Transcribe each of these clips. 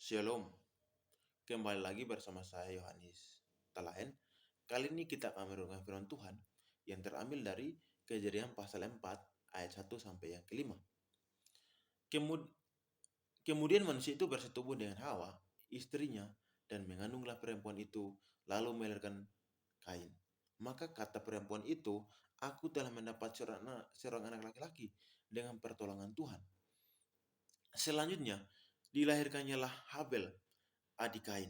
Shalom, kembali lagi bersama saya Yohanes Talahen. Kali ini kita akan merenungkan firman Tuhan yang terambil dari Kejadian pasal 4 ayat 1 sampai yang kelima. Kemudian manusia itu bersetubuh dengan Hawa, istrinya, dan mengandunglah perempuan itu, lalu melahirkan Kain. Maka kata perempuan itu, aku telah mendapat seorang anak laki-laki dengan pertolongan Tuhan. Selanjutnya, dilahirkannyalah Habel, adik Kain,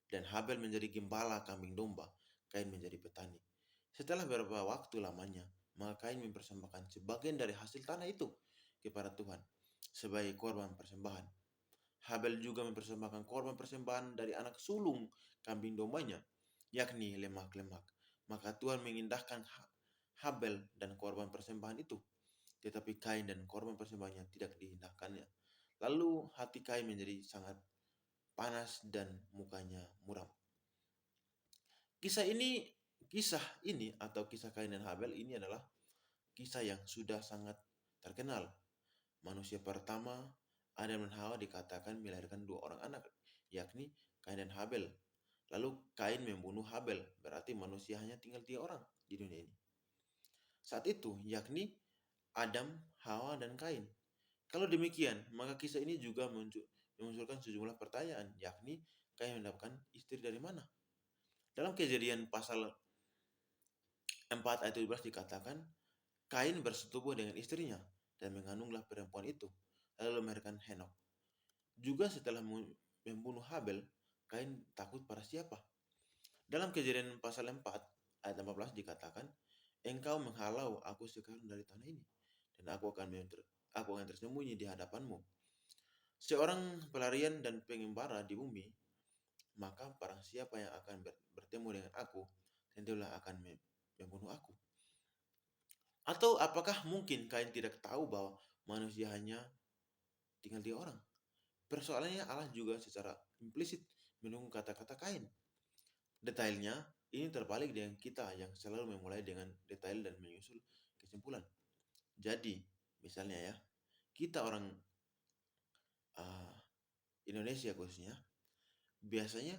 dan Habel menjadi gembala kambing domba, Kain menjadi petani. Setelah beberapa waktu lamanya, maka Kain mempersembahkan sebagian dari hasil tanah itu kepada Tuhan sebagai korban persembahan. Habel juga mempersembahkan korban persembahan dari anak sulung kambing dombanya, yakni lemak-lemak. Maka Tuhan mengindahkan Habel dan korban persembahan itu, tetapi Kain dan korban persembahannya tidak diindahkannya. Lalu hati Kain menjadi sangat panas dan mukanya muram. Kisah ini atau kisah Kain dan Habel ini adalah kisah yang sudah sangat terkenal. Manusia pertama, Adam dan Hawa, dikatakan melahirkan dua orang anak, yakni Kain dan Habel. Lalu Kain membunuh Habel, berarti manusia hanya tinggal 3 orang di dunia ini. Saat itu, yakni Adam, Hawa, dan Kain. Kalau demikian, maka kisah ini juga memunculkan sejumlah pertanyaan, yakni Kain mendapatkan istri dari mana? Dalam Kejadian pasal 4 ayat 17 dikatakan, Kain bersetubuh dengan istrinya dan mengandunglah perempuan itu, lalu melahirkan Henok. Juga setelah membunuh Habel, Kain takut pada siapa? Dalam Kejadian pasal 4 ayat 14 dikatakan, engkau menghalau aku sekarang dari tanah ini, dan aku akan tersembunyi di hadapanmu. Seorang pelarian dan pengembara di bumi, maka barang siapa yang akan bertemu dengan aku, tentulah akan membunuh aku. Atau apakah mungkin Kain tidak tahu bahwa manusia hanya tinggal 3 orang? Persoalannya Allah juga secara implisit menunggu kata-kata Kain. Detailnya ini terbalik dengan kita yang selalu memulai dengan detail dan menyusul kesimpulan. Jadi, misalnya ya, kita orang uh, Indonesia khususnya biasanya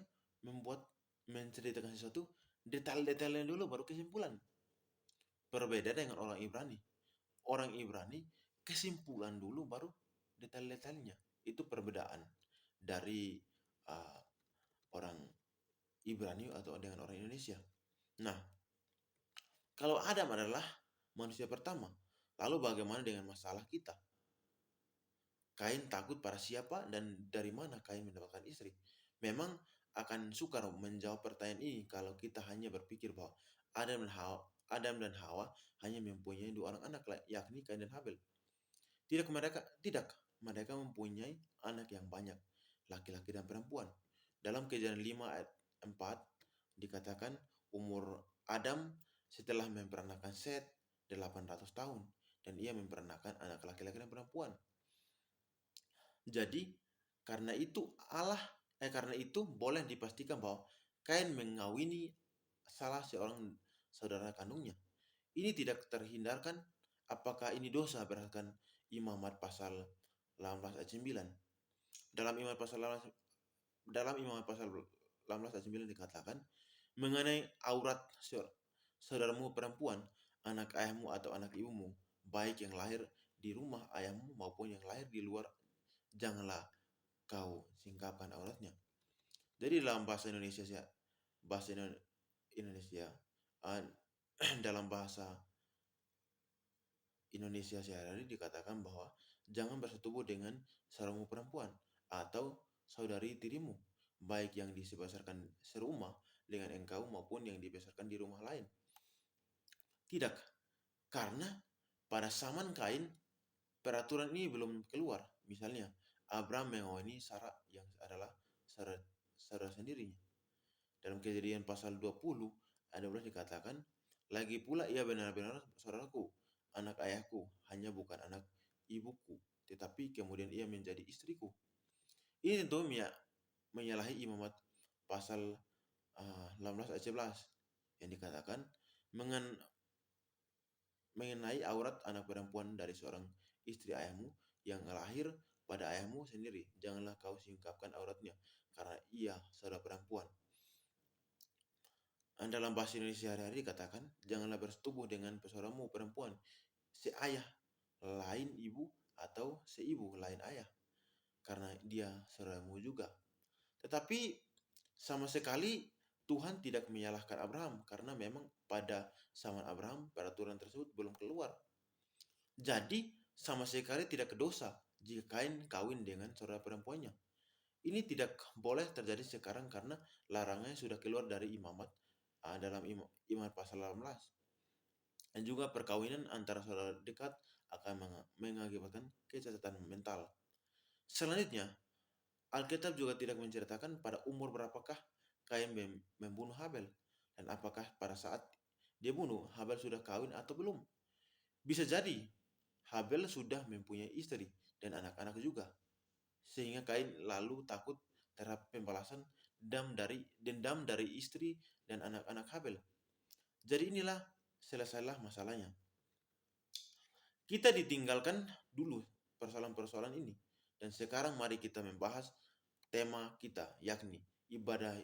menceritakan sesuatu detail-detailnya dulu baru kesimpulan. Berbeda dengan orang Ibrani. Orang Ibrani kesimpulan dulu baru detail-detailnya. Itu perbedaan dari uh, orang Ibrani atau dengan orang Indonesia. Nah, kalau Adam adalah manusia pertama, lalu bagaimana dengan masalah kita? Kain takut pada siapa dan dari mana Kain mendapatkan istri? Memang akan sukar menjawab pertanyaan ini kalau kita hanya berpikir bahwa Adam dan Hawa hanya mempunyai 2 orang anak, yakni Kain dan Habel. Tidak, mereka mempunyai anak yang banyak, laki-laki dan perempuan. Dalam Kejadian 5 ayat 4 dikatakan umur Adam setelah memperanakan Set 800 tahun dan ia memperanakan anak laki-laki dan perempuan. Jadi karena itu boleh dipastikan bahwa Kain mengawini salah seorang saudara kandungnya. Ini tidak terhindarkan apakah ini dosa berdasarkan Imamat pasal 18 ayat 9. Dalam Imamat pasal 18 ayat 9 dikatakan mengenai aurat saudaramu perempuan, anak ayahmu atau anak ibumu, baik yang lahir di rumah ayahmu maupun yang lahir di luar, janganlah kau singkapkan auratnya. Jadi dalam bahasa Indonesia dalam bahasa Indonesia sehari-hari dikatakan bahwa jangan bersetubuh dengan saudaramu perempuan atau saudari tirimu, baik yang dibesarkan serumah dengan engkau maupun yang dibesarkan di rumah lain. Tidak, karena pada zaman Kain peraturan ini belum keluar. Misalnya Abraham mengawini Sarah yang adalah saudara sendirinya. Dalam Kejadian pasal 20 ayat 12 dikatakan, lagi pula ia benar-benar saudaraku, anak ayahku, hanya bukan anak ibuku, tetapi kemudian ia menjadi istriku. Ini tentu menyalahi Imamat pasal 18 ayat 11 yang dikatakan mengenai aurat anak perempuan dari seorang istri ayahmu yang lahir pada ayahmu sendiri, janganlah kau singkapkan auratnya, karena ia saudara perempuan. Dalam bahasa Indonesia sehari-hari dikatakan, janganlah bersetubuh dengan saudaramu perempuan, seayah lain ibu atau seibu lain ayah, karena dia saudaramu juga. Tetapi sama sekali Tuhan tidak menyalahkan Abraham, karena memang pada zaman Abraham peraturan tersebut belum keluar. Jadi sama sekali tidak dosa jika Kain kawin dengan saudara perempuannya. Ini tidak boleh terjadi sekarang karena larangannya sudah keluar dari imamat dalam imamat pasal 18. Dan juga perkawinan antara saudara dekat akan mengakibatkan kecacatan mental. Selanjutnya, Alkitab juga tidak menceritakan pada umur berapakah Kain membunuh Habel, dan apakah pada saat dia bunuh Habel sudah kawin atau belum. Bisa jadi Habel sudah mempunyai istri dan anak-anak juga, sehingga Kain lalu takut terhadap pembalasan dendam dari istri dan anak-anak Habel. Jadi inilah selesailah masalahnya. Kita ditinggalkan dulu persoalan-persoalan ini, dan sekarang mari kita membahas tema kita, yakni ibadah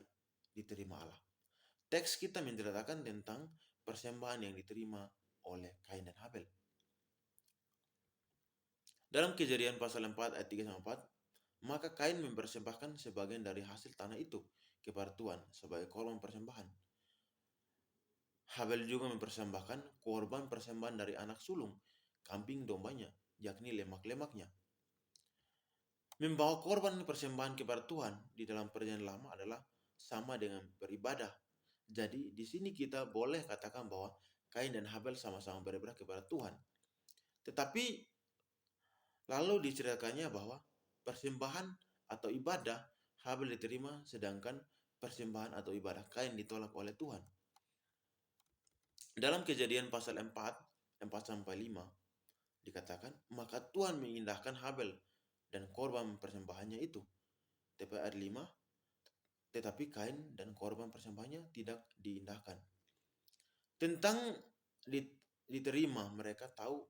diterima Allah. Teks kita menceritakan tentang persembahan yang diterima oleh Kain dan Habel. Dalam Kejadian pasal 4 ayat 3-4, maka Kain mempersembahkan sebagian dari hasil tanah itu kepada Tuhan sebagai korban persembahan. Habel juga mempersembahkan korban persembahan dari anak sulung, kambing dombanya, yakni lemak-lemaknya. Membawa korban persembahan kepada Tuhan di dalam perjanjian lama adalah sama dengan beribadah. Jadi di sini kita boleh katakan bahwa Kain dan Habel sama-sama beribadah kepada Tuhan. Tetapi lalu diceritakannya bahwa persembahan atau ibadah Habel diterima, sedangkan persembahan atau ibadah Kain ditolak oleh Tuhan. Dalam Kejadian pasal 4-5 dikatakan, maka Tuhan mengindahkan Habel dan korban persembahannya itu. TP ayat 5, tetapi Kain dan korban persembahannya tidak diindahkan. Tentang diterima, mereka tahu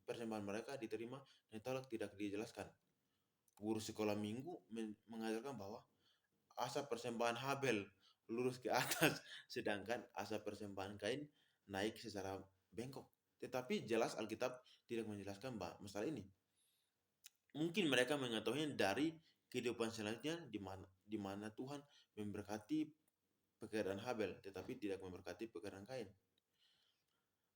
persembahan mereka diterima dan ditolak tidak dijelaskan. Guru sekolah minggu mengajarkan bahwa asap persembahan Habel lurus ke atas, sedangkan asap persembahan Kain naik secara bengkok. Tetapi jelas Alkitab tidak menjelaskan masalah ini. Mungkin mereka mengetahuinya dari kehidupan selanjutnya di mana Tuhan memberkati pekerjaan Habel, tetapi tidak memberkati pekerjaan Kain.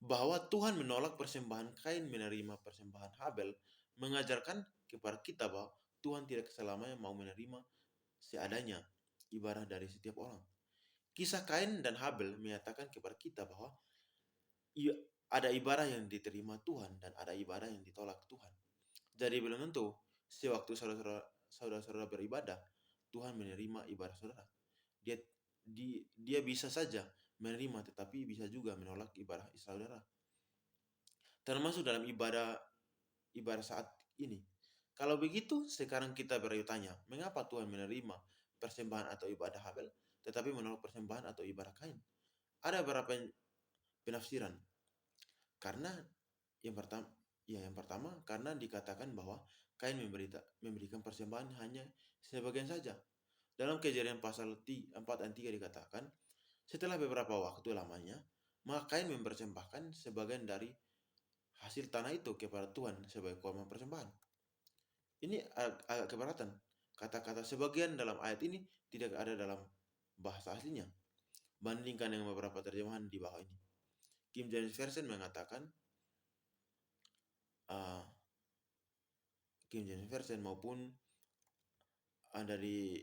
Bahwa Tuhan menolak persembahan Kain menerima persembahan Habel mengajarkan kepada kita bahwa Tuhan tidak selamanya mau menerima seadanya ibadah dari setiap orang. Kisah Kain dan Habel menyatakan kepada kita bahwa ada ibadah yang diterima Tuhan dan ada ibadah yang ditolak Tuhan. Jadi belum tentu sewaktu saudara-saudara beribadah, Tuhan menerima ibadah saudara. Dia bisa saja menerima, tetapi bisa juga menolak ibadah saudara. Termasuk dalam ibadah saat ini. Kalau begitu, sekarang kita bertanya, mengapa Tuhan menerima persembahan atau ibadah Habel, tetapi menolak persembahan atau ibadah Kain? Ada beberapa penafsiran. Karena yang pertama karena dikatakan bahwa Kain memberikan persembahan hanya sebagian saja. Dalam Kejadian pasal 4 dan 3 dikatakan, setelah beberapa waktu lamanya, maka Kain mempersembahkan sebagian dari hasil tanah itu kepada Tuhan sebagai korban persembahan. Ini agak keberatan. Kata-kata sebagian dalam ayat ini tidak ada dalam bahasa aslinya. Bandingkan dengan beberapa terjemahan di bawah ini. King James Version mengatakan, King James Version maupun dari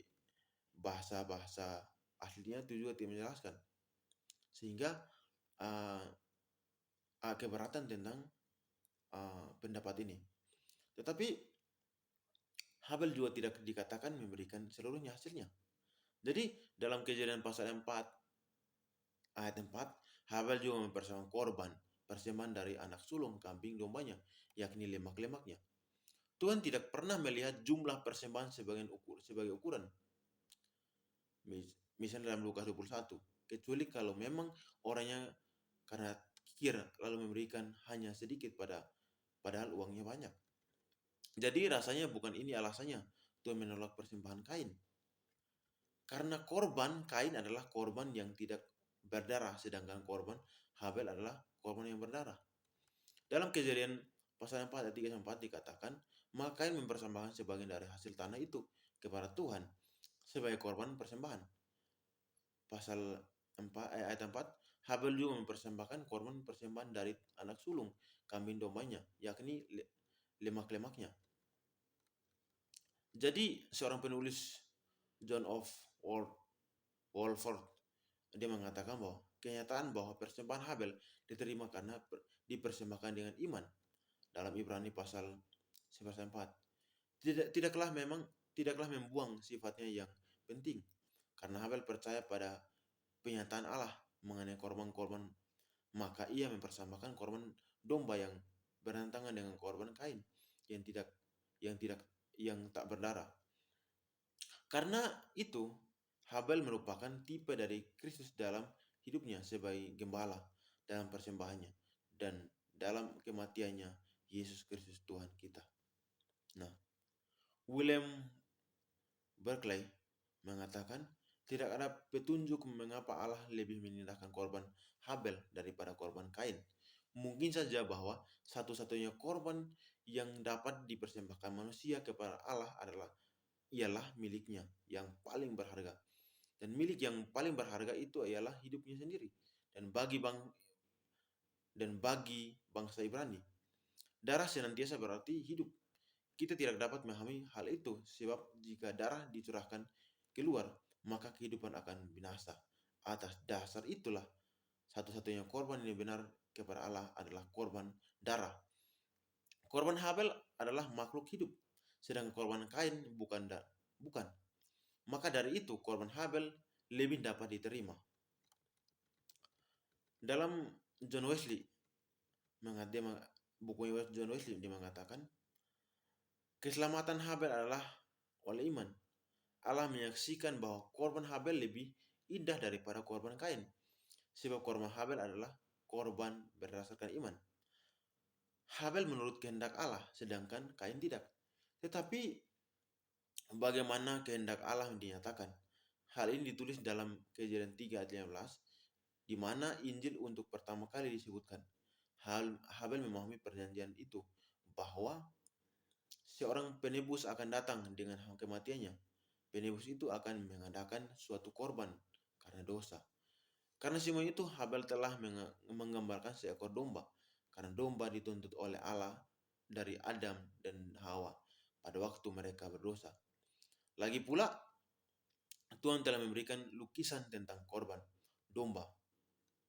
bahasa-bahasa aslinya itu juga tidak menjelaskan, sehingga keberatan tentang pendapat ini. Tetapi Habel juga tidak dikatakan memberikan seluruhnya hasilnya. Jadi dalam Kejadian pasal 4 ayat 4, Habel juga mempersembahkan korban persembahan dari anak sulung kambing dombanya, yakni lemak-lemaknya. Tuhan tidak pernah melihat jumlah persembahan sebagai ukuran. Misalnya dalam Lukas 21, kecuali kalau memang orangnya karena kikir lalu memberikan hanya sedikit padahal uangnya banyak. Jadi rasanya bukan ini alasannya Tuhan menolak persembahan Kain. Karena korban Kain adalah korban yang tidak berdarah, sedangkan korban Habel adalah korban yang berdarah. Dalam Kejadian pasal 4 ayat 3 sampai 4 dikatakan, maka Kain mempersembahkan sebagian dari hasil tanah itu kepada Tuhan sebagai korban persembahan. Pasal 4 ayat 4, Habel juga mempersembahkan korban persembahan dari anak sulung kambing dombanya, yakni lemak-lemaknya. Jadi seorang penulis John of Walford dia mengatakan bahwa kenyataan bahwa persembahan Habel diterima karena dipersembahkan dengan iman dalam Ibrani pasal 4. Tidaklah membuang sifatnya yang penting karena Habel percaya pada penyataan Allah mengenai korban-korban, maka ia mempersembahkan korban domba yang bertentangan dengan korban Kain yang tidak yang tidak yang tak berdarah. Karena itu, Habel merupakan tipe dari Kristus dalam hidupnya sebagai gembala dalam persembahannya dan dalam kematiannya Yesus Kristus Tuhan kita. Nah, William Berkeley mengatakan tidak ada petunjuk mengapa Allah lebih menindahkan korban Habel daripada korban Kain. Mungkin saja bahwa satu-satunya korban yang dapat dipersembahkan manusia kepada Allah ialah miliknya yang paling berharga. Dan milik yang paling berharga itu ialah hidupnya sendiri. Dan bagi bangsa Ibrani, darah senantiasa berarti hidup. Kita tidak dapat memahami hal itu sebab jika darah dicurahkan keluar, maka kehidupan akan binasa. Atas dasar itulah satu-satunya korban yang benar kepada Allah adalah korban darah. Korban Habel adalah makhluk hidup, sedangkan korban Kain bukan. Maka dari itu korban Habel lebih dapat diterima. Dalam John Wesley, buku John Wesley dia mengatakan, keselamatan Habel adalah oleh iman. Allah menyaksikan bahwa korban Habel lebih indah daripada korban Kain. Sebab korban Habel adalah korban berdasarkan iman. Habel menurut kehendak Allah, sedangkan Kain tidak. Tetapi bagaimana kehendak Allah dinyatakan? Hal ini ditulis dalam Kejadian 3 ayat 15, di mana Injil untuk pertama kali disebutkan. Habel memahami perjanjian itu, bahwa seorang penebus akan datang dengan kematiannya. Penebus itu akan mengadakan suatu korban karena dosa. Karena semua itu Habel telah menggambarkan seekor domba. Karena domba dituntut oleh Allah dari Adam dan Hawa pada waktu mereka berdosa. Lagi pula, Tuhan telah memberikan lukisan tentang korban domba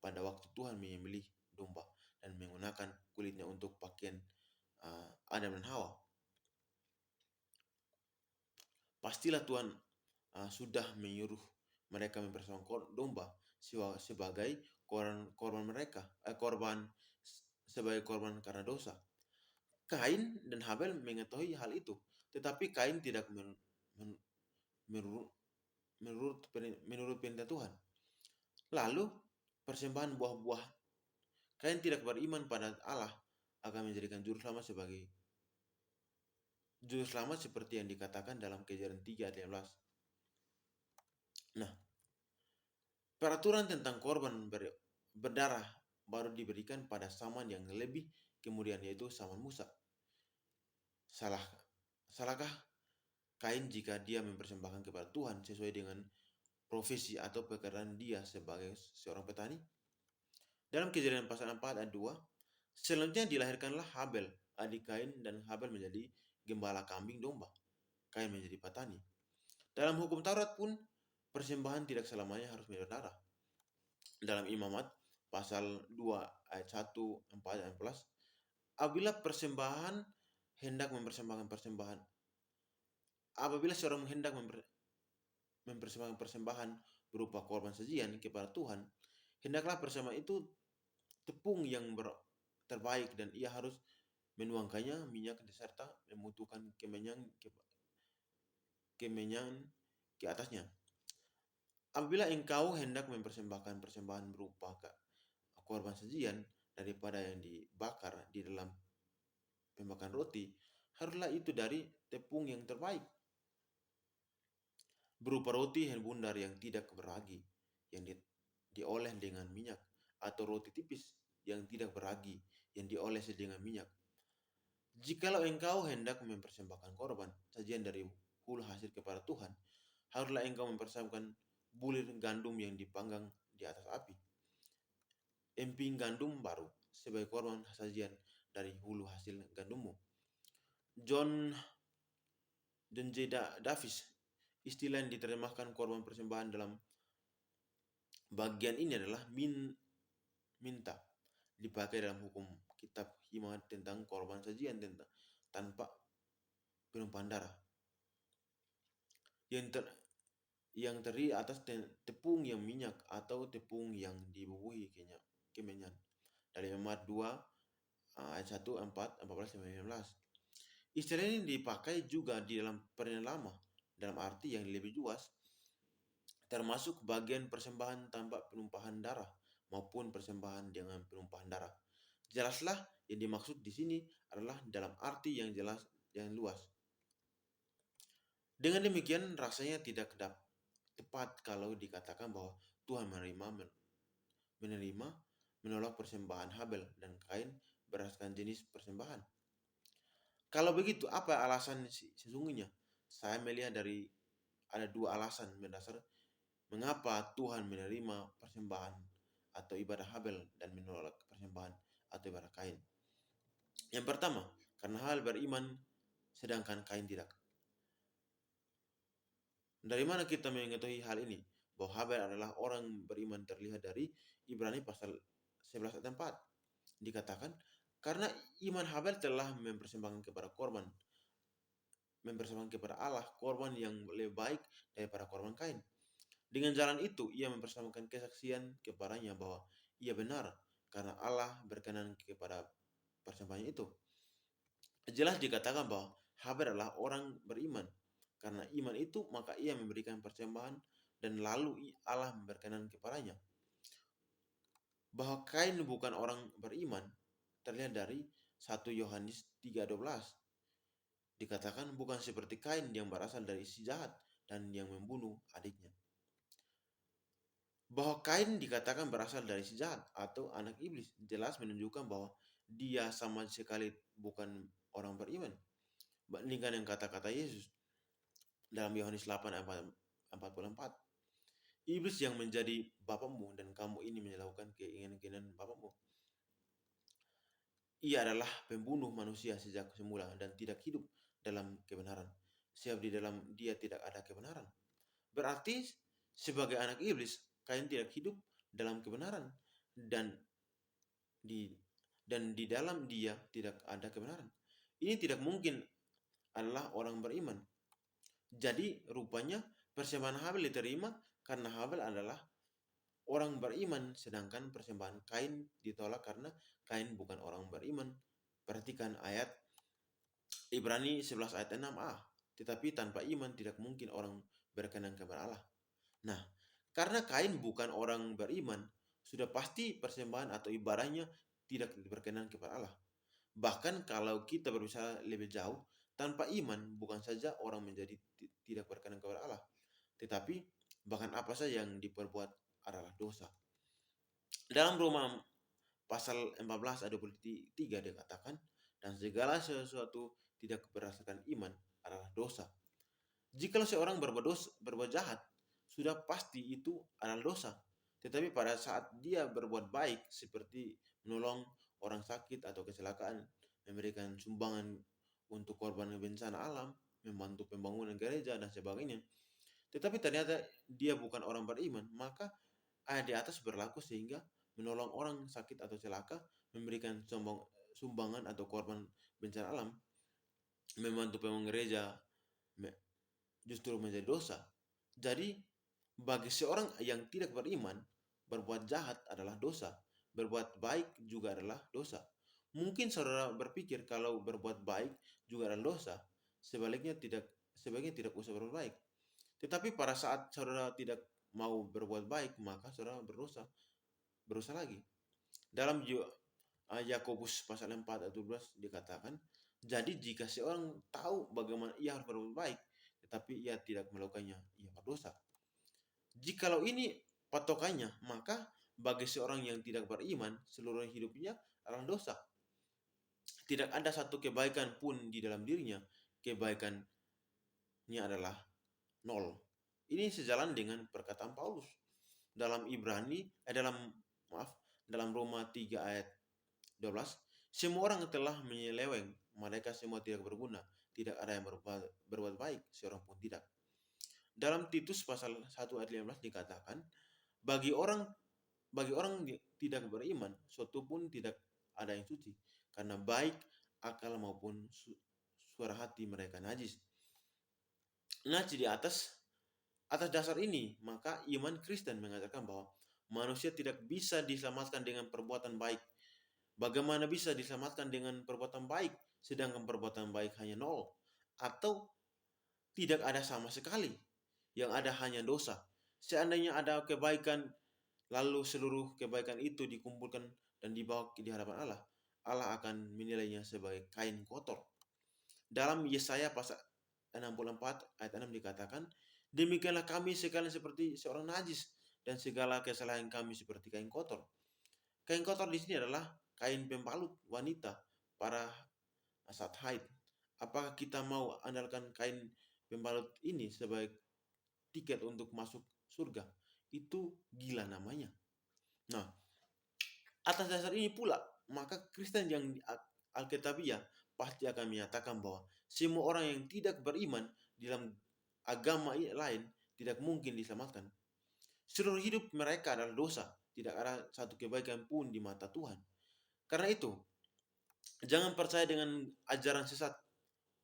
pada waktu Tuhan menyembelih domba dan menggunakan kulitnya untuk pakaian Adam dan Hawa. Pastilah Tuhan sudah menyuruh mereka mempersembahkan domba sebagai korban mereka, sebagai korban karena dosa. Kain dan Habel mengetahui hal itu, tetapi Kain tidak menurut perintah Tuhan. Lalu persembahan buah-buah, Kain tidak beriman pada Allah akan menjadikan juru selamat seperti yang dikatakan dalam Kejadian 3 ayat 15. Nah, peraturan tentang korban berdarah baru diberikan pada zaman yang lebih kemudian, yaitu zaman Musa. Salahkah Kain jika dia mempersembahkan kepada Tuhan sesuai dengan profesi atau pekerjaan dia sebagai seorang petani? Dalam Kejadian pasal 4 ayat 2, selanjutnya dilahirkanlah Habel, adik Kain, dan Habel menjadi gembala kambing domba. Kain menjadi petani. Dalam hukum Taurat pun, persembahan tidak selamanya harus berdarah. Dalam Imamat pasal 2 ayat 1, 4 dan 11, apabila seorang hendak mempersembahkan persembahan berupa korban sajian kepada Tuhan, hendaklah persembahan itu tepung yang terbaik dan ia harus menuangkannya minyak serta membutuhkan kemenyan ke atasnya. Apabila engkau hendak mempersembahkan persembahan berupa korban sajian daripada yang dibakar di dalam pembakaran roti, haruslah itu dari tepung yang terbaik, berupa roti yang bundar yang tidak beragi, yang diolah dengan minyak, atau roti tipis yang tidak beragi, yang dioles dengan minyak. Jikalau engkau hendak mempersembahkan korban, sajian dari hulu hasil kepada Tuhan, haruslah engkau mempersembahkan bulir gandum yang dipanggang di atas api, emping gandum baru, sebagai korban sajian dari hulu hasil gandummu. John John J. Davis, istilah yang diterjemahkan korban persembahan dalam bagian ini adalah minta, dipakai dalam hukum kitab Hikmat tentang korban sajian tanpa penumpahan darah, yang ter, yang terdiri atas tepung yang minyak atau tepung yang dibubuhi kemenyan. Dari Hikmat 2 ayat 1, 4, 14, 19. Istilah ini dipakai juga di dalam Perjanjian Lama dalam arti yang lebih luas, termasuk bagian persembahan tanpa penumpahan darah maupun persembahan dengan penumpahan darah. Jelaslah yang dimaksud di sini adalah dalam arti yang jelas yang luas. Dengan demikian rasanya tidak tepat kalau dikatakan bahwa Tuhan menerima menolak persembahan Habel dan Kain berdasarkan jenis persembahan. Kalau begitu, apa alasan sesungguhnya? Saya melihat ada dua alasan mendasar mengapa Tuhan menerima persembahan atau ibadah Habel dan menolak persembahan atau ibadah Kain. Yang pertama, karena Habel beriman sedangkan Kain tidak. Dari mana kita mengetahui hal ini? Bahwa Habel adalah orang beriman terlihat dari Ibrani pasal 11 ayat 4. Dikatakan, karena iman Habel telah mempersembahkan kepada Allah korban yang lebih baik daripada korban Kain. Dengan jalan itu, ia mempersembahkan kesaksian kepadanya bahwa ia benar karena Allah berkenan kepada persembahan itu. Jelas dikatakan bahwa Habel adalah orang beriman. Karena iman itu, maka ia memberikan persembahan dan lalu Allah berkenan kepadanya. Bahwa Kain bukan orang beriman terlihat dari 1 Yohanes 3:12. Dikatakan bukan seperti Kain yang berasal dari si jahat dan yang membunuh adiknya. Bahwa Kain dikatakan berasal dari si jahat atau anak iblis jelas menunjukkan bahwa dia sama sekali bukan orang beriman. Bandingkan yang kata-kata Yesus dalam Yohanes 8 ayat 44. Iblis yang menjadi bapamu dan kamu ini melakukan keinginan-keinginan bapamu. Ia adalah pembunuh manusia sejak semula dan tidak hidup dalam kebenaran. Sebab di dalam dia tidak ada kebenaran. Berarti sebagai anak iblis, Kain tidak hidup dalam kebenaran dan di dalam dia tidak ada kebenaran. Ini tidak mungkin adalah orang beriman. Jadi rupanya persembahan Habel diterima karena Habel adalah orang beriman, sedangkan persembahan Kain ditolak karena Kain bukan orang beriman. Perhatikan ayat Ibrani 11 ayat 6a. Tetapi tanpa iman tidak mungkin orang berkenan kepada Allah. Nah, karena Kain bukan orang beriman, sudah pasti persembahan atau ibadahnya tidak berkenan kepada Allah. Bahkan kalau kita berbicara lebih jauh, tanpa iman bukan saja orang menjadi tidak berkenan kepada Allah, tetapi bahkan apa saja yang diperbuat adalah dosa. Dalam Roma pasal 14 ayat 23 dikatakan, dan segala sesuatu tidak berdasarkan iman adalah dosa. Jika seorang berbuat jahat, sudah pasti itu adalah dosa. Tetapi pada saat dia berbuat baik seperti menolong orang sakit atau kecelakaan, memberikan sumbangan untuk korban bencana alam, membantu pembangunan gereja dan sebagainya, tetapi ternyata dia bukan orang beriman, maka ayat di atas berlaku sehingga menolong orang sakit atau celaka, memberikan sumbangan atau korban bencana alam, membantu pembangunan gereja, justru menjadi dosa. Jadi bagi seorang yang tidak beriman, berbuat jahat adalah dosa, berbuat baik juga adalah dosa. Mungkin saudara berpikir kalau berbuat baik juga adalah dosa, sebaliknya tidak usah berbuat baik. Tetapi pada saat saudara tidak mau berbuat baik, maka saudara berdosa lagi. Dalam Yakobus pasal 4 ayat 12 dikatakan, Jadi jika seorang tahu bagaimana ia harus berbuat baik, tetapi ia tidak melakukannya, ia berdosa. Jikalau ini patokannya, maka bagi seorang yang tidak beriman, seluruh hidupnya adalah dosa. Tidak ada satu kebaikan pun di dalam dirinya. Kebaikannya adalah nol. Ini sejalan dengan perkataan Paulus dalam maaf, dalam Roma 3 ayat 12, semua orang telah menyeleweng, mereka semua tidak berguna, tidak ada yang berbuat baik, seorang pun tidak. Dalam Titus pasal 1 ayat 15 dikatakan, bagi orang tidak beriman, suatu pun tidak ada yang suci, karena baik akal maupun suara hati mereka najis. Najis di atas dasar ini, maka iman Kristen mengatakan bahwa manusia tidak bisa diselamatkan dengan perbuatan baik. Bagaimana bisa diselamatkan dengan perbuatan baik, sedangkan perbuatan baik hanya nol? Atau tidak ada sama sekali, yang ada hanya dosa. Seandainya ada kebaikan, lalu seluruh kebaikan itu dikumpulkan dan dibawa di hadapan Allah, Allah akan menilainya sebagai kain kotor. Dalam Yesaya pasal 64 ayat 6 dikatakan, demikianlah kami sekalian seperti seorang najis, dan segala kesalahan kami seperti kain kotor. Kain kotor di sini adalah kain pembalut wanita para saat haid. Apakah kita mau andalkan kain pembalut ini sebagai tiket untuk masuk surga? Itu gila namanya. Nah, atas dasar ini pula, maka Kristen yang Alkitabiah pasti akan menyatakan bahwa semua orang yang tidak beriman di dalam agama lain tidak mungkin diselamatkan. Seluruh hidup mereka adalah dosa, tidak ada satu kebaikan pun di mata Tuhan. Karena itu, jangan percaya dengan ajaran sesat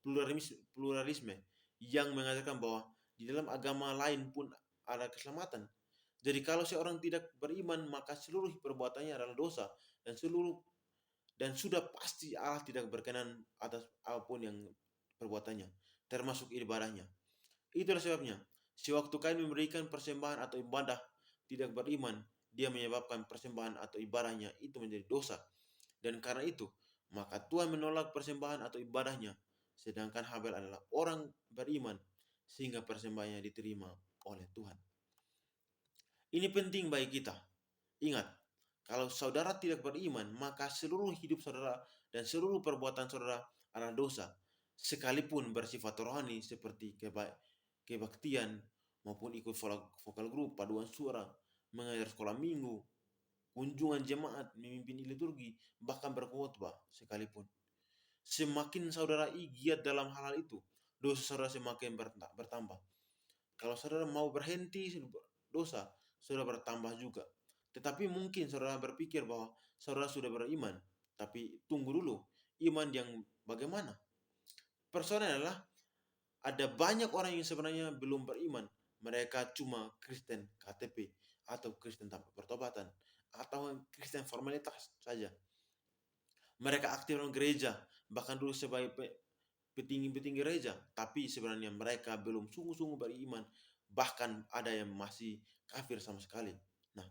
pluralisme yang mengatakan bahwa di dalam agama lain pun ada keselamatan. Jadi kalau seorang tidak beriman, maka seluruh perbuatannya adalah dosa, dan sudah pasti Allah tidak berkenan atas apapun yang perbuatannya, termasuk ibadahnya. Itulah sebabnya, sewaktu Kain memberikan persembahan atau ibadah tidak beriman, dia menyebabkan persembahan atau ibadahnya itu menjadi dosa. Dan karena itu, maka Tuhan menolak persembahan atau ibadahnya, sedangkan Habel adalah orang beriman, sehingga persembahannya diterima oleh Tuhan. Ini penting bagi kita. Ingat, kalau saudara tidak beriman, maka seluruh hidup saudara dan seluruh perbuatan saudara adalah dosa. Sekalipun bersifat rohani seperti kebaktian maupun ikut vokal grup, paduan suara, mengajar sekolah minggu, kunjungan jemaat, memimpin liturgi, bahkan berkhotbah sekalipun. Semakin saudara giat dalam hal itu, dosa saudara semakin bertambah. Kalau saudara mau berhenti dosa, saudara bertambah juga. Tetapi mungkin saudara berpikir bahwa saudara sudah beriman, tapi tunggu dulu, iman yang bagaimana? Persoalannya adalah ada banyak orang yang sebenarnya belum beriman. Mereka cuma Kristen KTP atau Kristen tanpa pertobatan atau Kristen formalitas saja. Mereka aktif dalam gereja, bahkan dulu sebagai petinggi-petinggi gereja, tapi sebenarnya mereka belum sungguh-sungguh beriman, bahkan ada yang masih kafir sama sekali. Nah,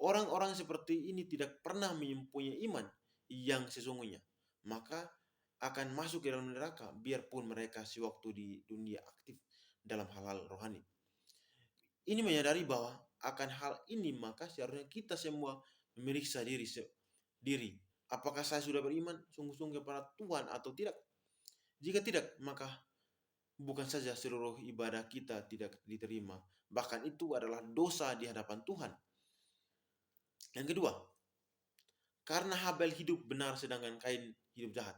orang-orang seperti ini tidak pernah mempunyai iman yang sesungguhnya, maka akan masuk ke dalam neraka biarpun mereka sewaktu di dunia aktif dalam hal-hal rohani. Ini menyadari bahwa akan hal ini, maka seharusnya kita semua memeriksa diri. Apakah saya sudah beriman sungguh-sungguh kepada Tuhan atau tidak? Jika tidak, maka bukan saja seluruh ibadah kita tidak diterima, bahkan itu adalah dosa di hadapan Tuhan. Yang kedua, karena Habel hidup benar sedangkan Kain hidup jahat.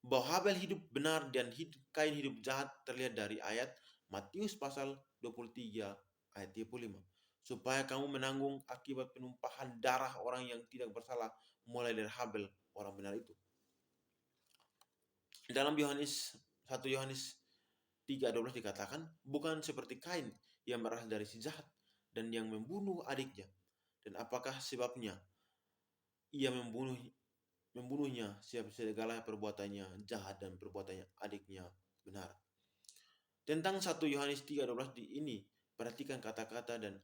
Bahwa Habel hidup benar dan Kain hidup jahat terlihat dari ayat Matius pasal 23 ayat 35. Supaya kamu menanggung akibat penumpahan darah orang yang tidak bersalah mulai dari Habel orang benar itu. Dalam 1 Yohanes 3:12 dikatakan, bukan seperti Kain yang berasal dari si jahat dan yang membunuh adiknya. Dan apakah sebabnya ia membunuhnya segala perbuatannya jahat dan perbuatannya adiknya benar. Tentang 1 Yohanes 3:12 ini, perhatikan kata-kata dan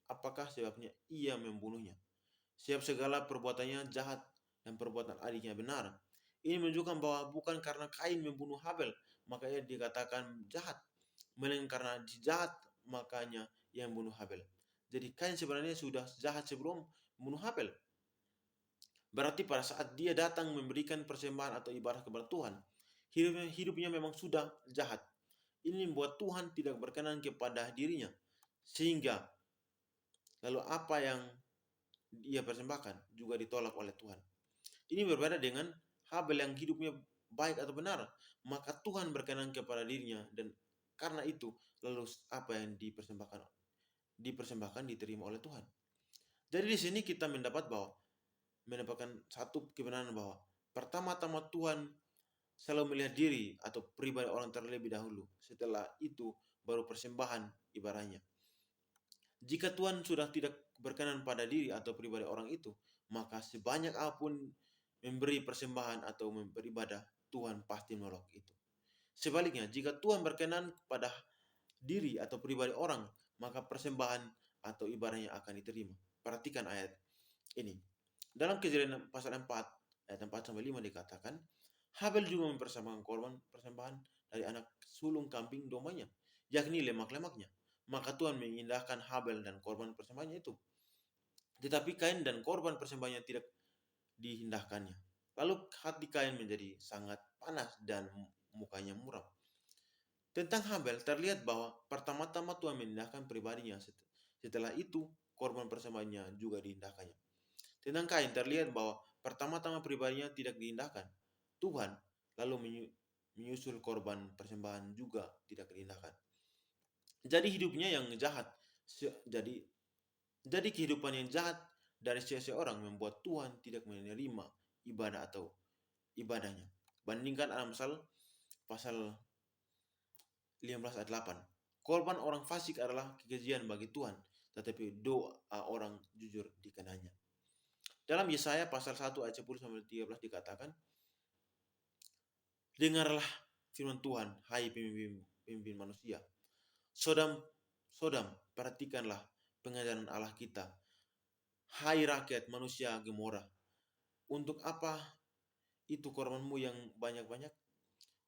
apakah sebabnya ia membunuhnya. Sebab segala perbuatannya jahat dan perbuatan adiknya benar. Ini menunjukkan bahwa bukan karena Kain membunuh Habel, makanya dikatakan jahat. Melainkan karena jahat, makanya ia membunuh Habel. Jadi Kain sebenarnya sudah jahat sebelum membunuh Habel. Berarti pada saat dia datang memberikan persembahan atau ibadah kepada Tuhan, hidupnya memang sudah jahat. Ini membuat Tuhan tidak berkenan kepada dirinya. Sehingga lalu apa yang ia persembahkan juga ditolak oleh Tuhan. Ini berbeda dengan Habel yang hidupnya baik atau benar, maka Tuhan berkenan kepada dirinya dan karena itu lalu apa yang dipersembahkan diterima oleh Tuhan. Jadi di sini kita mendapatkan satu kebenaran bahwa pertama-tama Tuhan selalu melihat diri atau pribadi orang terlebih dahulu. Setelah itu baru persembahan ibadahnya. Jika Tuhan sudah tidak berkenan pada diri atau pribadi orang itu, maka sebanyak apapun memberi persembahan atau beribadah, Tuhan pasti menolak itu. Sebaliknya, jika Tuhan berkenan pada diri atau pribadi orang, maka persembahan atau ibadahnya akan diterima. Perhatikan ayat ini. Dalam Kejadian pasal 4, ayat 4 sampai 5 dikatakan, Habel juga mempersembahkan korban persembahan dari anak sulung kambing dombanya, yakni lemak-lemaknya. Maka Tuhan mengindahkan Habel dan korban persembahannya itu. Tetapi Kain dan korban persembahannya tidak diindahkannya. Lalu hati Kain menjadi sangat panas dan mukanya muram. Tentang Habel terlihat bahwa pertama-tama Tuhan mengindahkan pribadinya. Setelah itu korban persembahannya juga diindahkannya. Tentang Kain terlihat bahwa pertama-tama pribadinya tidak diindahkan. Tuhan lalu menyusul korban persembahan juga tidak diindahkan. Jadi hidupnya yang jahat. Jadi kehidupan yang jahat dari seseorang membuat Tuhan tidak menerima ibadah atau ibadahnya. Bandingkan Amsal pasal 15 ayat 8. Korban orang fasik adalah kekejian bagi Tuhan, tetapi doa orang jujur dikenanya. Dalam Yesaya pasal 1 ayat 10 sampai 13 dikatakan, dengarlah firman Tuhan, hai pemimpin manusia. Sodom, perhatikanlah pengajaran Allah kita. Hai rakyat manusia Gomora, untuk apa itu korbanmu yang banyak-banyak?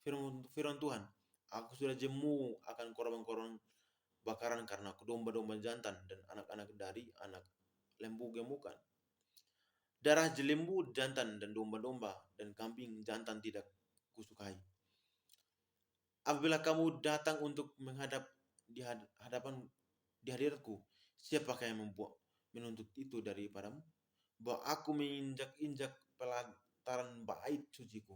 Firman Tuhan, aku sudah jemu akan korban-korban bakaran karena domba-domba jantan dan anak-anak dari anak lembu gemukan. Darah jelembu jantan dan domba-domba dan kambing jantan tidak kusukai. Apabila kamu datang untuk menghadap di hadiratku, siapakah yang menuntut itu daripadamu? Bahwa aku menginjak-injak pelataran bait suciku.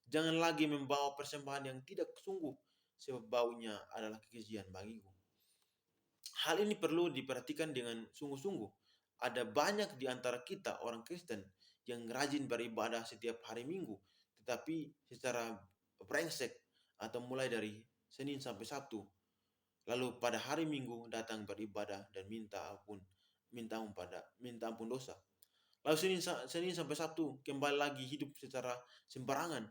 Jangan lagi membawa persembahan yang tidak sungguh, sebab baunya adalah kekejian bagiku. Hal ini perlu diperhatikan dengan sungguh-sungguh. Ada banyak di antara kita orang Kristen yang rajin beribadah setiap hari Minggu, tetapi secara brengsek atau mulai dari Senin sampai Sabtu, lalu pada hari Minggu datang beribadah dan minta ampun dosa. Lalu Senin sampai Sabtu kembali lagi hidup secara sembarangan.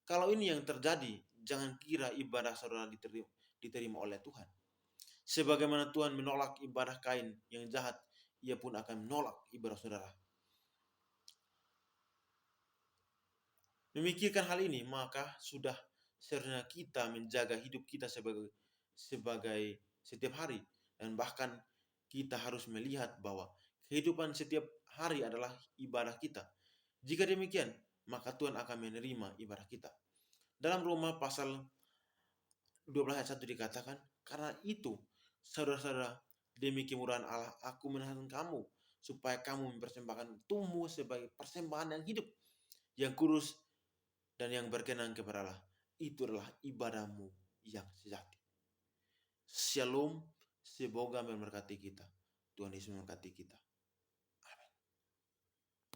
Kalau ini yang terjadi, jangan kira ibadah saudara diterima oleh Tuhan. Sebagaimana Tuhan menolak ibadah Kain yang jahat, ia pun akan menolak ibadah saudara. Memikirkan hal ini, maka sudah seharusnya kita menjaga hidup kita sebagai setiap hari. Dan bahkan kita harus melihat bahwa kehidupan setiap hari adalah ibadah kita. Jika demikian, maka Tuhan akan menerima ibadah kita. Dalam Roma pasal 12 ayat 1 dikatakan, karena itu saudara-saudara, demi kemurahan Allah aku menahan kamu supaya kamu mempersembahkan tubuhmu sebagai persembahan yang hidup, yang kudus dan yang berkenan kepada Allah. Itu adalah ibadahmu yang sejati. Shalom, semoga memberkati kita. Tuhan Yesus memberkati kita.